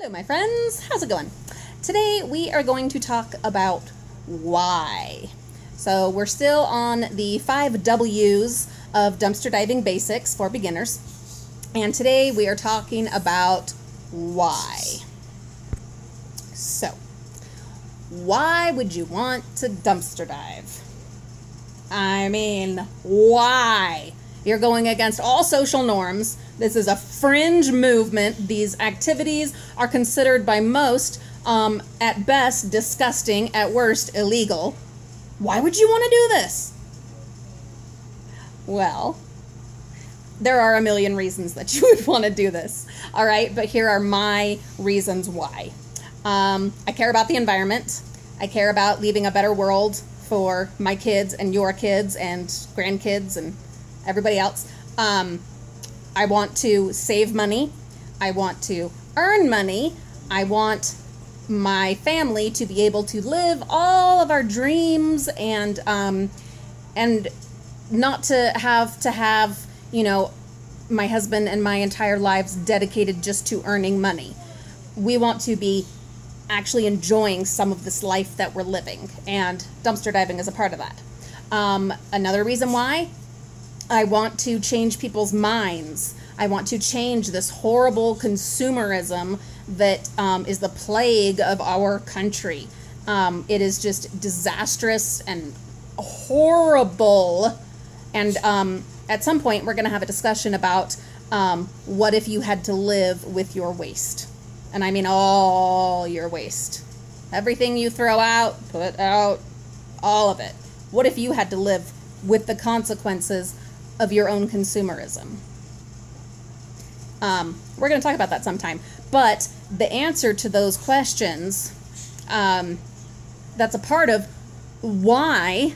Hello, my friends. How's it going? Today we are going to talk about why. So we're still on the 5 W's of dumpster diving basics for beginners. And today we are talking about why. So, why would you want to dumpster dive? I mean, why? You're going against all social norms. This is a fringe movement. These activities are considered by most, at best, disgusting, at worst, illegal. Why would you want to do this? Well, there are a million reasons that you would want to do this. All right, but here are my reasons why. I care about the environment. I care about leaving a better world for my kids and your kids and grandkids and everybody else. I want to save money. I want to earn money. I want my family to be able to live all of our dreams and not to have, you know, my husband and my entire lives dedicated just to earning money. We want to be actually enjoying some of this life that we're living, and dumpster diving is a part of that. Another reason why, I want to change people's minds. I want to change this horrible consumerism that is the plague of our country. It is just disastrous and horrible. And at some point, we're going to have a discussion about what if you had to live with your waste. And I mean all your waste. Everything you throw out, put out, all of it. What if you had to live with the consequences of your own consumerism? We're going to talk about that sometime. But the answer to those questions, that's a part of why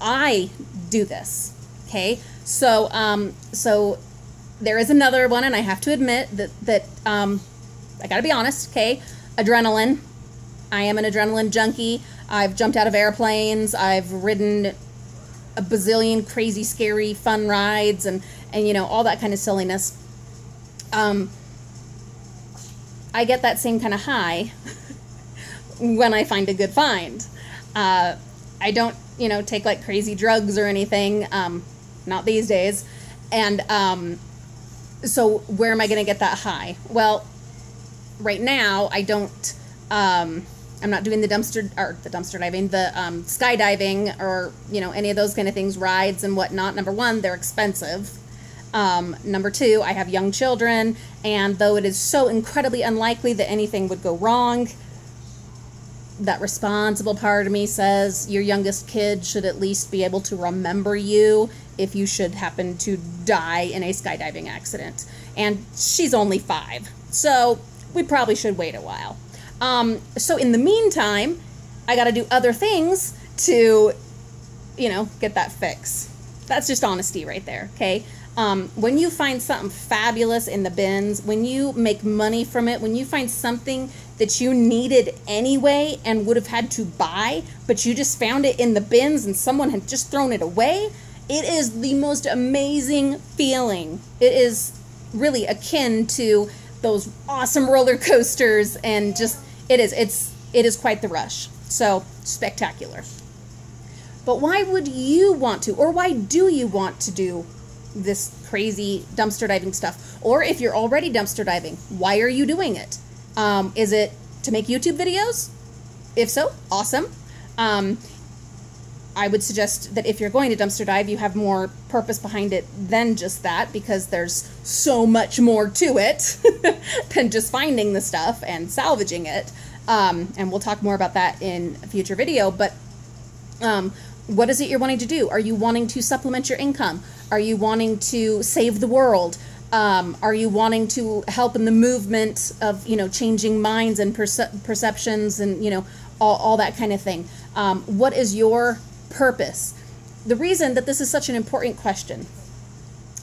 I do this. Okay? So, so there is another one, and I have to admit that I got to be honest, okay? Adrenaline. I am an adrenaline junkie. I've jumped out of airplanes. I've ridden a bazillion crazy, scary, fun rides and you know, all that kind of silliness. I get that same kind of high when I find a good find. I don't, you know, take like crazy drugs or anything, not these days. And so where am I going to get that high? Well, right now I don't, I'm not doing the dumpster diving, the skydiving or, you know, any of those kind of things, rides and whatnot. Number one, they're expensive. Number two, I have young children, and though it is so incredibly unlikely that anything would go wrong, that responsible part of me says your youngest kid should at least be able to remember you if you should happen to die in a skydiving accident. And she's only 5, so we probably should wait a while. So in the meantime, I got to do other things to, you know, get that fix. That's just honesty right there, okay? When you find something fabulous in the bins, when you make money from it, when you find something that you needed anyway and would have had to buy, but you just found it in the bins and someone had just thrown it away, it is the most amazing feeling. It is really akin to those awesome roller coasters, and just it is quite the rush. So spectacular. But why would you want to, or why do you want to do this crazy dumpster diving stuff? Or if you're already dumpster diving, why are you doing it? Is it to make YouTube videos? If so, awesome. I would suggest that if you're going to dumpster dive, you have more purpose behind it than just that, because there's so much more to it than just finding the stuff and salvaging it. And we'll talk more about that in a future video. But what is it you're wanting to do? Are you wanting to supplement your income? Are you wanting to save the world? Are you wanting to help in the movement of, you know, changing minds and perceptions and, you know, all that kind of thing? What is your purpose? The reason that this is such an important question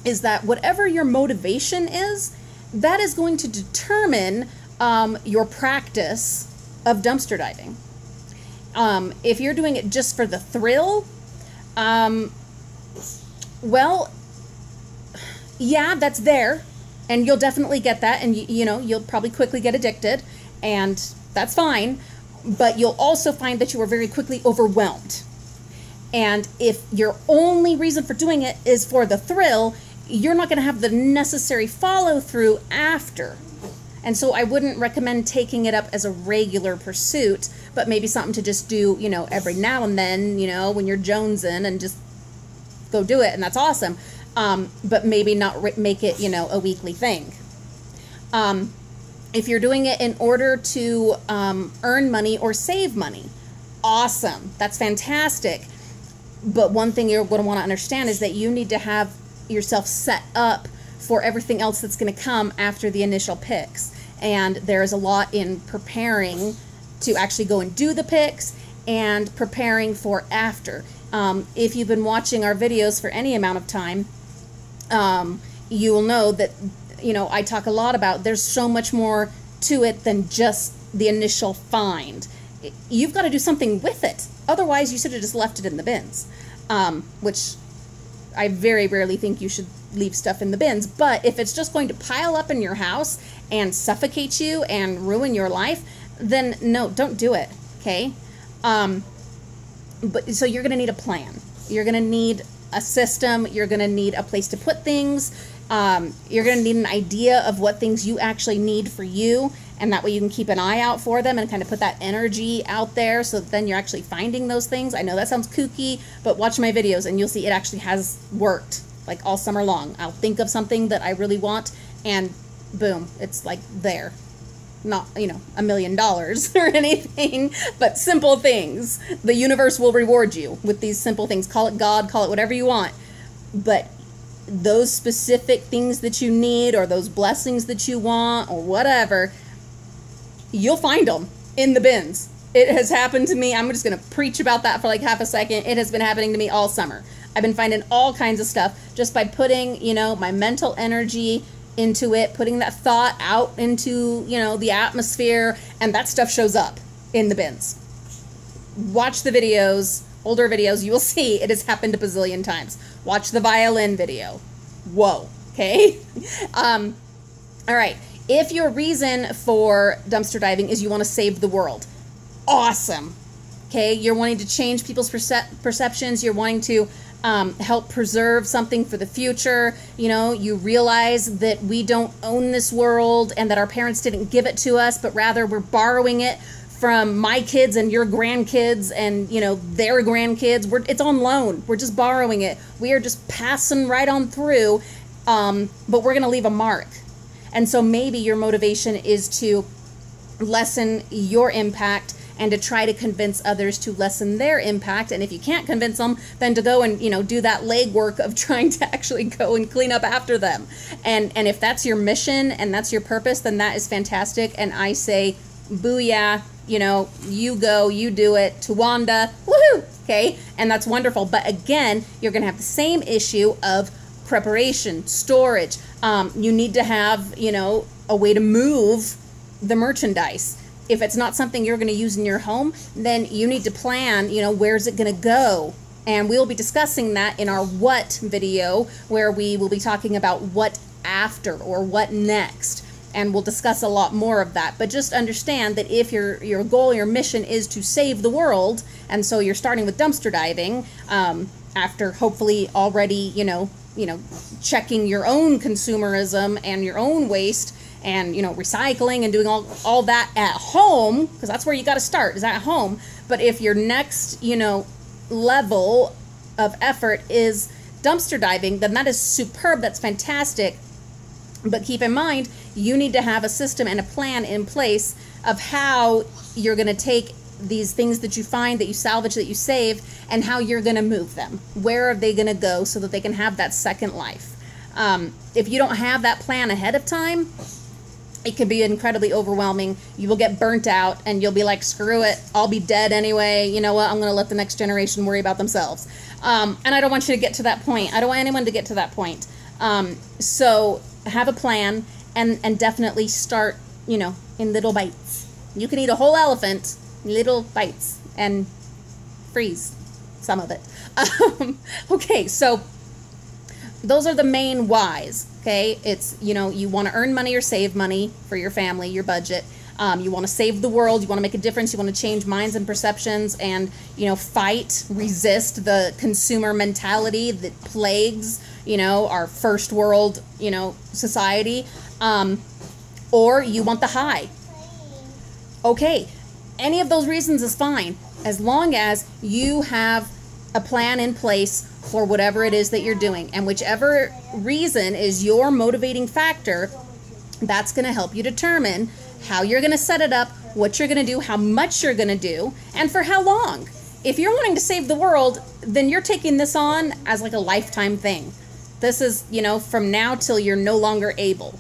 is that whatever your motivation is, that is going to determine your practice of dumpster diving. If you're doing it just for the thrill, well, yeah, that's there. And you'll definitely get that, and you know, you'll probably quickly get addicted, and that's fine. But you'll also find that you are very quickly overwhelmed. And if your only reason for doing it is for the thrill, you're not going to have the necessary follow through after. And so I wouldn't recommend taking it up as a regular pursuit, but maybe something to just do, you know, every now and then, you know, when you're jonesing, and just go do it, and that's awesome. But maybe not make it, you know, a weekly thing. If you're doing it in order to earn money or save money, awesome. That's fantastic. But one thing you're going to want to understand is that you need to have yourself set up for everything else that's going to come after the initial picks. And there's a lot in preparing to actually go and do the picks and preparing for after. If you've been watching our videos for any amount of time, you will know that, you know, I talk a lot about there's so much more to it than just the initial find. You've got to do something with it. Otherwise, you should have just left it in the bins, which I very rarely think you should leave stuff in the bins. But if it's just going to pile up in your house and suffocate you and ruin your life, then no, don't do it, okay? But so you're going to need a plan. You're going to need a system. You're going to need a place to put things. You're going to need an idea of what things you actually need for you, and that way you can keep an eye out for them and kind of put that energy out there, so that then you're actually finding those things. I know that sounds kooky, but watch my videos and you'll see it actually has worked, like all summer long. I'll think of something that I really want, and boom, it's like there. Not, you know, $1 million or anything, but simple things. The universe will reward you with these simple things. Call it God, call it whatever you want. But those specific things that you need, or those blessings that you want, or whatever, you'll find them in the bins. It has happened to me. I'm just going to preach about that for like half a second. It has been happening to me all summer. I've been finding all kinds of stuff just by putting, you know, my mental energy into it, putting that thought out into, you know, the atmosphere, and that stuff shows up in the bins. Watch the videos, older videos, you will see it has happened a bazillion times. Watch the violin video. Whoa, okay? All right, if your reason for dumpster diving is you want to save the world, awesome, okay? You're wanting to change people's perceptions, you're wanting to help preserve something for the future. You know, you realize that we don't own this world and that our parents didn't give it to us, but rather we're borrowing it from my kids and your grandkids and, you know, their grandkids. It's on loan. We're just borrowing it. We are just passing right on through, but we're going to leave a mark. And so maybe your motivation is to lessen your impact and to try to convince others to lessen their impact. And if you can't convince them, then to go and, you know, do that legwork of trying to actually go and clean up after them. And if that's your mission and that's your purpose, then that is fantastic. And I say, booyah, you know, you go, you do it, Tawanda, woohoo, okay? And that's wonderful. But again, you're gonna have the same issue of preparation, storage. You need to have, you know, a way to move the merchandise. If it's not something you're going to use in your home, then you need to plan, you know, where's it going to go? And we'll be discussing that in our what video, where we will be talking about what after or what next. And we'll discuss a lot more of that. But just understand that if your goal, your mission is to save the world, and so you're starting with dumpster diving, after hopefully already, you know, checking your own consumerism and your own waste, and, you know, recycling and doing all that at home, because that's where you got to start, is at home. But if your next, you know, level of effort is dumpster diving, then that is superb. That's fantastic. But keep in mind, you need to have a system and a plan in place of how you're going to take these things that you find, that you salvage, that you save, and how you're going to move them. Where are they going to go so that they can have that second life? If you don't have that plan ahead of time, it can be incredibly overwhelming. You will get burnt out, and you'll be like, screw it, I'll be dead anyway. You know what? I'm going to let the next generation worry about themselves. And I don't want you to get to that point. I don't want anyone to get to that point. So have a plan, and definitely start, you know, in little bites. You can eat a whole elephant in little bites and freeze some of it. Okay, so those are the main whys. Okay, it's, you want to earn money or save money for your family, your budget. You want to save the world. You want to make a difference. You want to change minds and perceptions and, fight, resist the consumer mentality that plagues, our first world, society. Or you want the high. Okay, any of those reasons is fine as long as you have a plan in place for whatever it is that you're doing. And whichever reason is your motivating factor, that's going to help you determine how you're going to set it up, what you're going to do, how much you're going to do, and for how long. If you're wanting to save the world, then you're taking this on as like a lifetime thing. This is, from now till you're no longer able.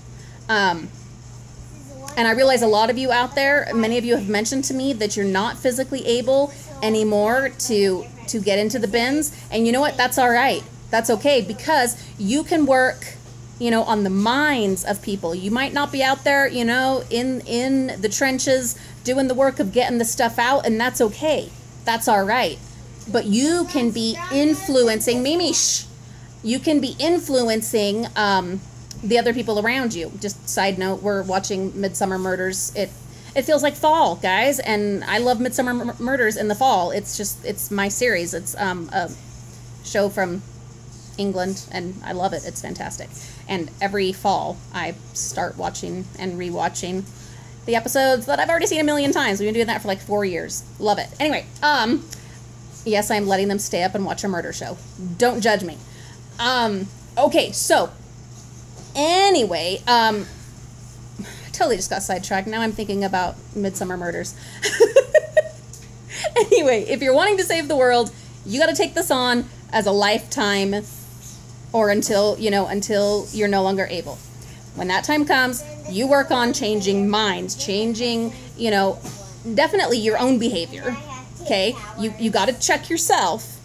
And I realize a lot of you out there, many of you have mentioned to me that you're not physically able anymore to get into the bins. And you know what? That's all right. That's okay, because you can work, on the minds of people. You might not be out there, in the trenches doing the work of getting the stuff out, and that's okay. That's all right. But you can be influencing, Mimish. You can be influencing the other people around you. Just side note, we're watching Midsomer Murders. It feels like fall, guys, and I love Midsomer Murders in the fall. It's my series. It's a show from England, and I love it. It's fantastic. And every fall, I start watching and rewatching the episodes that I've already seen a million times. We've been doing that for like 4 years. Love it. Anyway, yes, I'm letting them stay up and watch a murder show. Don't judge me. Okay, so anyway, totally just got sidetracked. Now I'm thinking about Midsomer Murders. Anyway, if you're wanting to save the world, you got to take this on as a lifetime, or until you're no longer able. When that time comes, you work on changing minds, changing, definitely your own behavior. Okay? You got to check yourself.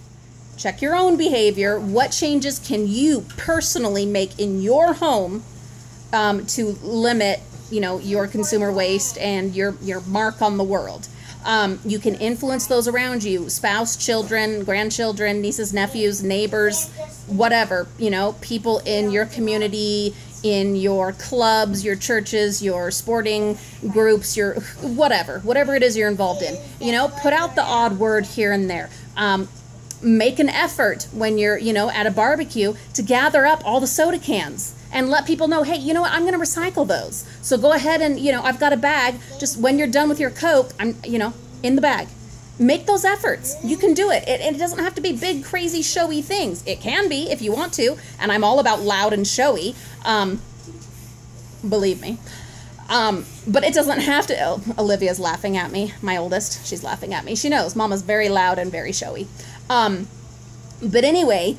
Check your own behavior. What changes can you personally make in your home to limit, your consumer waste and your mark on the world? You can influence those around you, spouse, children, grandchildren, nieces, nephews, neighbors, whatever, people in your community, in your clubs, your churches, your sporting groups, your whatever it is you're involved in. Put out the odd word here and there. Make an effort when you're, at a barbecue to gather up all the soda cans and let people know, hey, you know what, I'm going to recycle those. So go ahead and, I've got a bag. Just when you're done with your Coke, I'm, in the bag. Make those efforts. You can do it. It doesn't have to be big, crazy, showy things. It can be if you want to, and I'm all about loud and showy. Believe me. But it doesn't have to. Oh, Olivia's laughing at me, my oldest. She's laughing at me. She knows Mama's very loud and very showy. But anyway,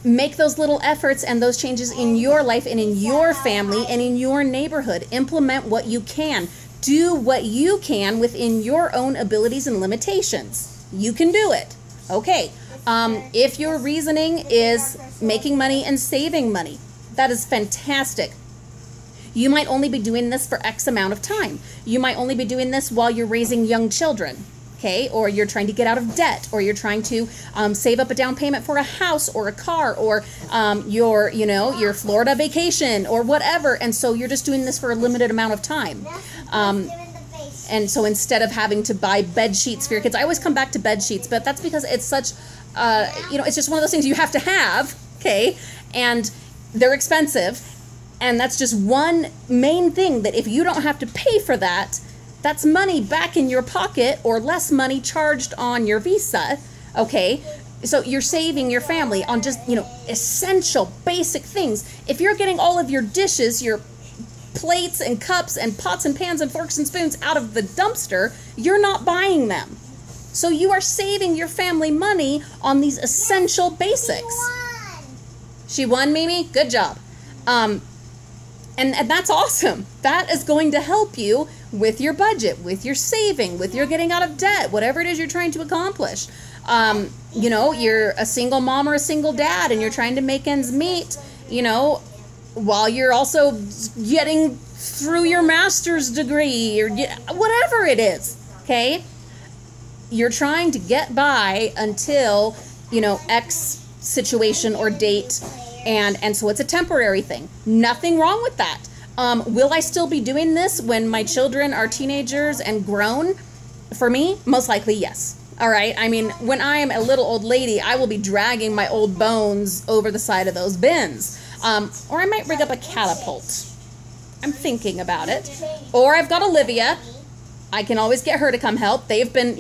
make those little efforts and those changes in your life and in your family and in your neighborhood. Implement what you can. Do what you can within your own abilities and limitations. You can do it. Okay. If your reasoning is making money and saving money, that is fantastic. You might only be doing this for X amount of time. You might only be doing this while you're raising young children. Okay, or you're trying to get out of debt, or you're trying to save up a down payment for a house or a car, or your Florida vacation or whatever. And so you're just doing this for a limited amount of time. And so instead of having to buy bed sheets for your kids, I always come back to bed sheets, but that's because it's such, it's just one of those things you have to have. Okay, and they're expensive, and that's just one main thing that if you don't have to pay for that, that's money back in your pocket or less money charged on your Visa, okay? So you're saving your family on just, essential, basic things. If you're getting all of your dishes, your plates and cups and pots and pans and forks and spoons out of the dumpster, you're not buying them. So you are saving your family money on these essential basics. She won, Mimi? Good job. And that's awesome. That is going to help you with your budget, with your saving, with your getting out of debt, whatever it is you're trying to accomplish. You're a single mom or a single dad and you're trying to make ends meet, while you're also getting through your master's degree or whatever it is, okay? You're trying to get by until, X situation or date And so it's a temporary thing. Nothing wrong with that. Will I still be doing this when my children are teenagers and grown? For me, most likely, yes. All right. I mean, when I am a little old lady, I will be dragging my old bones over the side of those bins. Or I might rig up a catapult. I'm thinking about it. Or I've got Olivia. I can always get her to come help. They've been,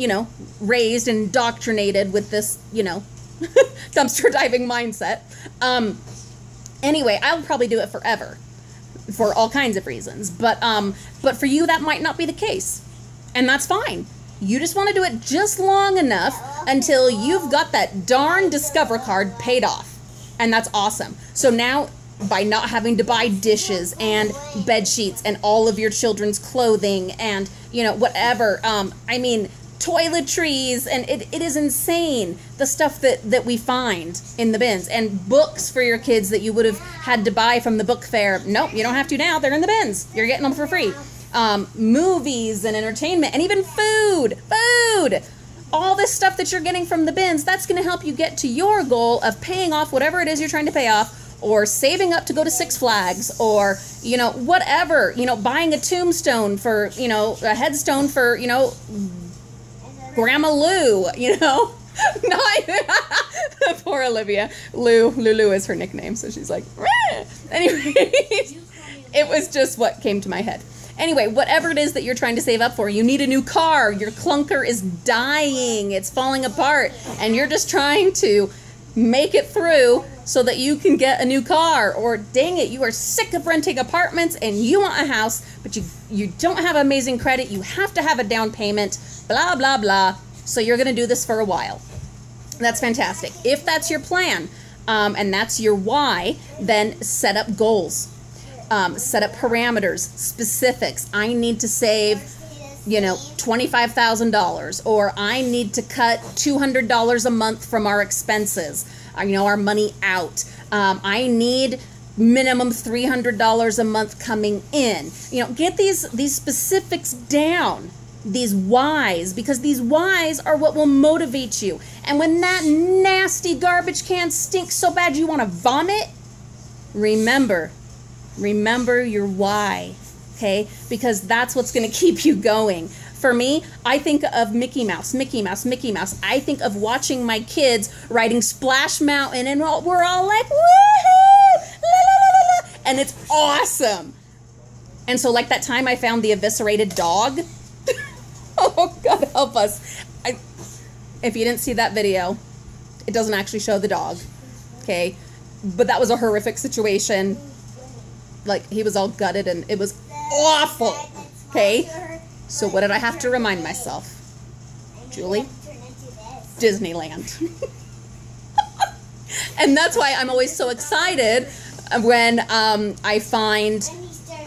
raised and indoctrinated with this, dumpster diving mindset. Anyway, I'll probably do it forever for all kinds of reasons. But for you, that might not be the case. And that's fine. You just want to do it just long enough until you've got that darn Discover card paid off. And that's awesome. So now, by not having to buy dishes and bed sheets and all of your children's clothing and, whatever, toiletries, and it is insane, the stuff that we find in the bins. And books for your kids that you would have had to buy from the book fair. Nope, you don't have to now. They're in the bins. You're getting them for free. Movies and entertainment and even food. All this stuff that you're getting from the bins, that's going to help you get to your goal of paying off whatever it is you're trying to pay off, or saving up to go to Six Flags, or, whatever, buying a tombstone for, a headstone for, Grandma Lou, Poor Olivia. Lulu is her nickname, so she's like, Rah! Anyway, it was just what came to my head. Anyway, whatever it is that you're trying to save up for, you need a new car, your clunker is dying, it's falling apart, and you're just trying to make it through so that you can get a new car. Or dang it, you are sick of renting apartments and you want a house, but you don't have amazing credit, you have to have a down payment, blah, blah, blah. So you're going to do this for a while. That's fantastic. If that's your plan, and that's your why, then set up goals. Set up parameters, specifics. I need to save, $25,000, or I need to cut $200 a month from our expenses, our money out. I need minimum $300 a month coming in. Get these specifics down, these whys, because these whys are what will motivate you. And when that nasty garbage can stinks so bad you want to vomit, remember your why, okay? Because that's what's going to keep you going. For me, I think of Mickey Mouse. I think of watching my kids riding Splash Mountain, and we're all like, woohoo, la, la, la, la, la, and it's awesome. And so, like that time I found the eviscerated dog. Oh, God help us. If you didn't see that video, it doesn't actually show the dog, okay? But that was a horrific situation. Like, he was all gutted, and it was awful, okay? So what did I have to remind myself? Julie? Disneyland. And that's why I'm always so excited when I find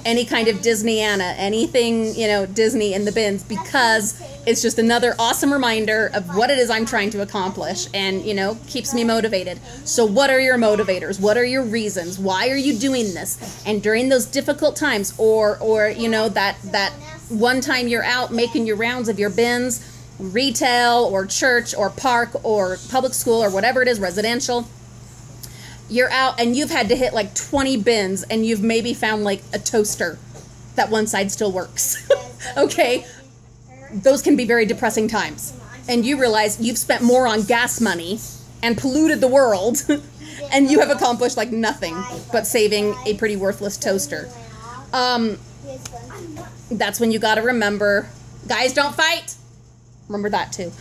any kind of Disneyana, anything, Disney in the bins, because it's just another awesome reminder of what it is I'm trying to accomplish, and, keeps me motivated. So what are your motivators? What are your reasons? Why are you doing this? And during those difficult times, or that one time you're out making your rounds of your bins, retail or church or park or public school or whatever it is, residential, you're out and you've had to hit like 20 bins, and you've maybe found like a toaster that one side still works. Okay? Those can be very depressing times. And you realize you've spent more on gas money and polluted the world, and you have accomplished like nothing but saving a pretty worthless toaster. That's when you got to remember, guys, don't fight. Remember that too.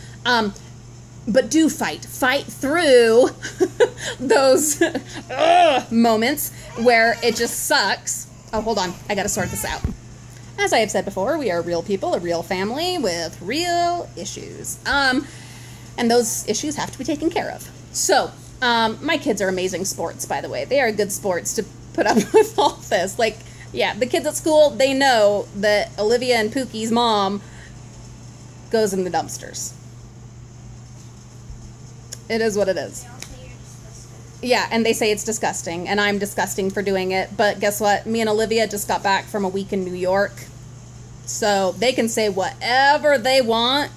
But do fight. Fight through those moments where it just sucks. Oh, hold on. I got to sort this out. As I have said before, we are real people, a real family with real issues. And those issues have to be taken care of. So, my kids are amazing sports, by the way. They are good sports to put up with all this. Like, yeah, the kids at school, they know that Olivia and Pookie's mom goes in the dumpsters. It is what it is. Yeah, and they say it's disgusting, and I'm disgusting for doing it. But guess what? Me and Olivia just got back from a week in New York. So they can say whatever they want.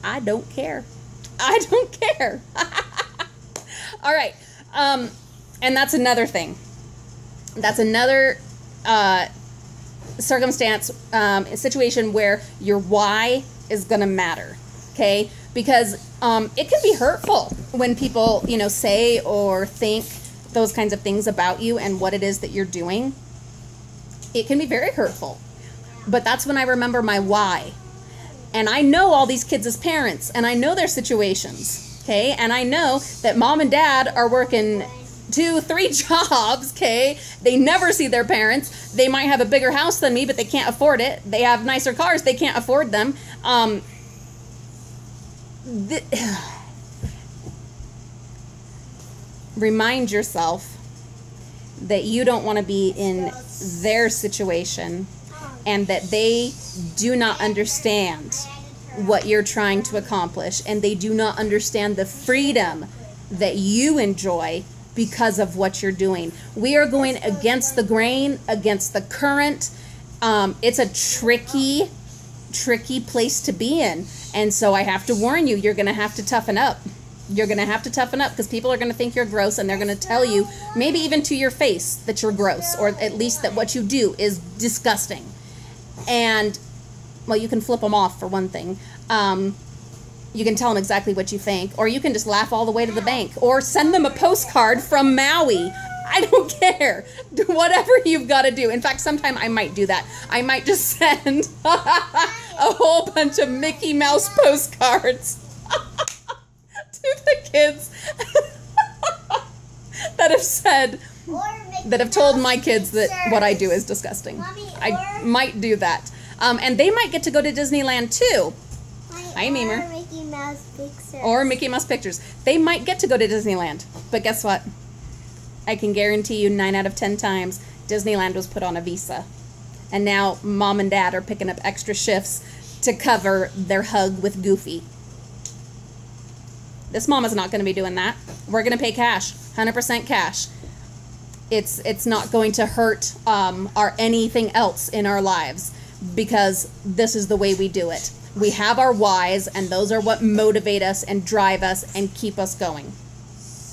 I don't care. I don't care. All right. And that's another thing. That's another circumstance, situation where your why is going to matter, okay? Because it can be hurtful when people, you know, say or think those kinds of things about you and what it is that you're doing. It can be very hurtful. But that's when I remember my why. And I know all these kids as parents, and I know their situations, okay? And I know that mom and dad are working 2-3 jobs, okay? They never see their parents. They might have a bigger house than me, but they can't afford it. They have nicer cars. They can't afford them. Remind yourself that you don't want to be in their situation and that they do not understand what you're trying to accomplish, and they do not understand the freedom that you enjoy because of what you're doing. We are going against the grain, against the current. It's a tricky place to be in. And so I have to warn you, you're going to have to toughen up. You're going to have to toughen up because people are going to think you're gross, and they're going to tell you, maybe even to your face, that you're gross, or at least that what you do is disgusting. And, well, you can flip them off for one thing. You can tell them exactly what you think, or you can just laugh all the way to the bank, or send them a postcard from Maui. I don't care. Do whatever you've got to do. In fact, sometime I might do that. I might just send a whole bunch of Mickey Mouse postcards to the kids that have told my kids that what I do is disgusting. I might do that. And they might get to go to Disneyland too. Hi, Memer. Or Mickey Mouse pictures. They might get to go to Disneyland. But guess what? I can guarantee you 9 out of 10 times Disneyland was put on a visa. And now mom and dad are picking up extra shifts to cover their hug with Goofy. This mama's not going to be doing that. We're going to pay cash. 100% cash. It's not going to hurt our anything else in our lives, because this is the way we do it. We have our whys, and those are what motivate us and drive us and keep us going.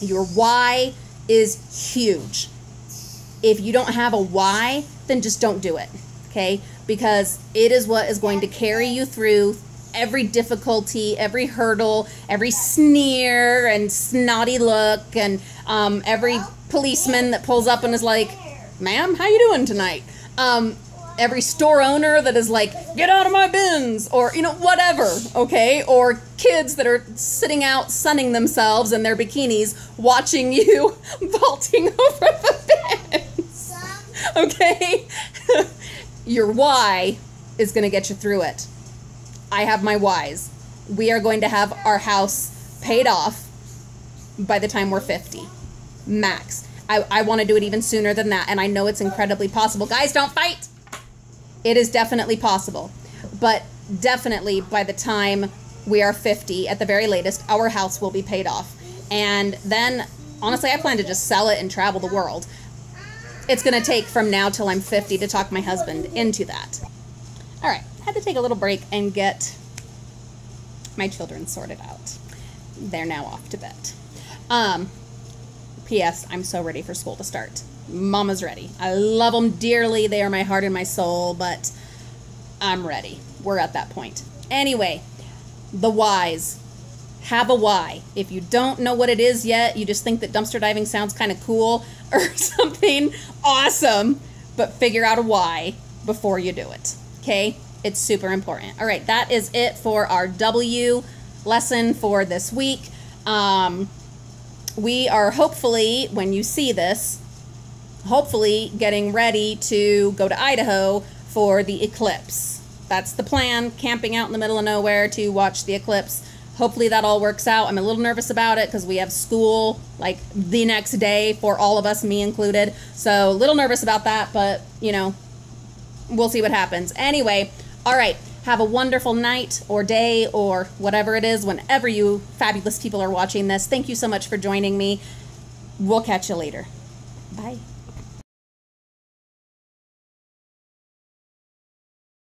Your why is huge. If you don't have a why, then just don't do it, okay? Because it is what is going to carry you through every difficulty, every hurdle, every sneer and snotty look, and every policeman that pulls up and is like, "Ma'am, how you doing tonight?" Every store owner that is like, "Get out of my bins," or, you know, whatever, okay? Or kids that are sitting out sunning themselves in their bikinis watching you vaulting over the bins, okay? Your why is going to get you through it. I have my whys. We are going to have our house paid off by the time we're 50, max. I want to do it even sooner than that, and I know it's incredibly possible. Guys, don't fight! It is definitely possible. But definitely by the time we are 50, at the very latest, our house will be paid off. And then, honestly, I plan to just sell it and travel the world. It's going to take from now till I'm 50 to talk my husband into that. All right, I had to take a little break and get my children sorted out. They're now off to bed. P.S. I'm so ready for school to start. Mama's ready. I love them dearly. They are my heart and my soul, but I'm ready. We're at that point. Anyway, the whys. Have a why. If you don't know what it is yet, you just think that dumpster diving sounds kind of cool or something awesome, but figure out a why before you do it. Okay? It's super important. All right, that is it for our W lesson for this week. We are hopefully, when you see this, hopefully getting ready to go to Idaho for the eclipse. That's the plan, camping out in the middle of nowhere to watch the eclipse. Hopefully that all works out. I'm a little nervous about it because we have school like the next day for all of us, me included. So a little nervous about that, but you know, we'll see what happens. Anyway, all right, have a wonderful night or day or whatever it is whenever you fabulous people are watching this. Thank you so much for joining me. We'll catch you later. Bye.